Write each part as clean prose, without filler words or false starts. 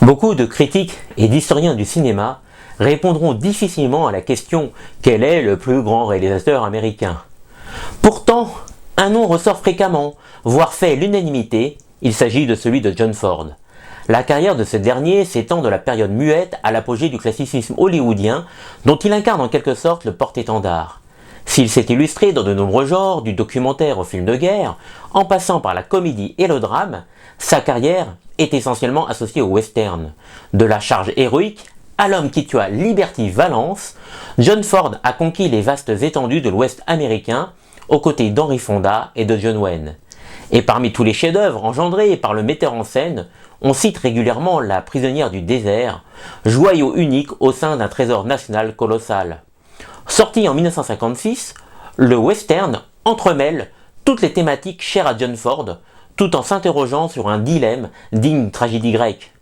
Beaucoup de critiques et d'historiens du cinéma répondront difficilement à la question « Quel est le plus grand réalisateur américain ?» Pourtant, un nom ressort fréquemment, voire fait l'unanimité, il s'agit de celui de John Ford. La carrière de ce dernier s'étend de la période muette à l'apogée du classicisme hollywoodien, dont il incarne en quelque sorte le porte-étendard. S'il s'est illustré dans de nombreux genres, du documentaire au film de guerre, en passant par la comédie et le drame, sa carrière est essentiellement associée au western. De la charge héroïque à l'homme qui tua Liberty Valance, John Ford a conquis les vastes étendues de l'Ouest américain, aux côtés d'Henry Fonda et de John Wayne. Et parmi tous les chefs-d'œuvre engendrés par le metteur en scène, on cite régulièrement La prisonnière du désert, joyau unique au sein d'un trésor national colossal. Sorti en 1956, le western entremêle toutes les thématiques chères à John Ford, tout en s'interrogeant sur un dilemme digne d'une tragédie grecque.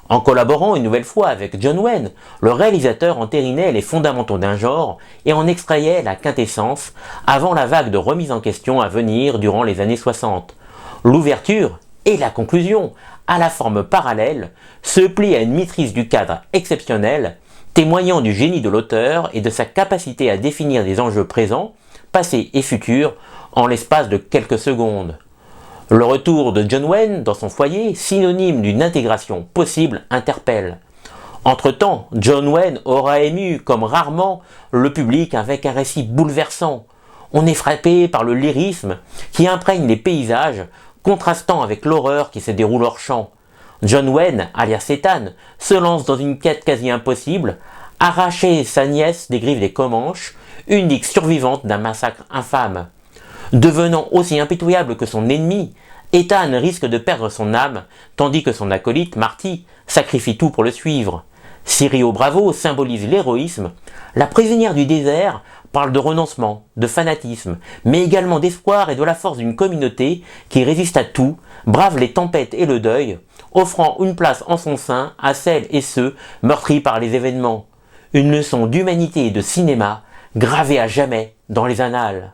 En collaborant une nouvelle fois avec John Wayne, le réalisateur entérinait les fondamentaux d'un genre et en extrayait la quintessence avant la vague de remise en question à venir durant les années 60. L'ouverture et la conclusion, à la forme parallèle, se plient à une maîtrise du cadre exceptionnelle, témoignant du génie de l'auteur et de sa capacité à définir des enjeux présents, passés et futurs en l'espace de quelques secondes. Le retour de John Wayne dans son foyer, synonyme d'une intégration possible, interpelle. Entre-temps, John Wayne aura ému comme rarement le public avec un récit bouleversant. On est frappé par le lyrisme qui imprègne les paysages, contrastant avec l'horreur qui se déroule hors champ. John Wayne, alias Ethan, se lance dans une quête quasi impossible, arracher sa nièce des griffes des Comanches, unique survivante d'un massacre infâme. Devenant aussi impitoyable que son ennemi, Ethan risque de perdre son âme, tandis que son acolyte, Marty, sacrifie tout pour le suivre. Cirio Bravo symbolise l'héroïsme. La prisonnière du désert parle de renoncement, de fanatisme, mais également d'espoir et de la force d'une communauté qui résiste à tout, brave les tempêtes et le deuil, offrant une place en son sein à celles et ceux meurtris par les événements. Une leçon d'humanité et de cinéma gravée à jamais dans les annales.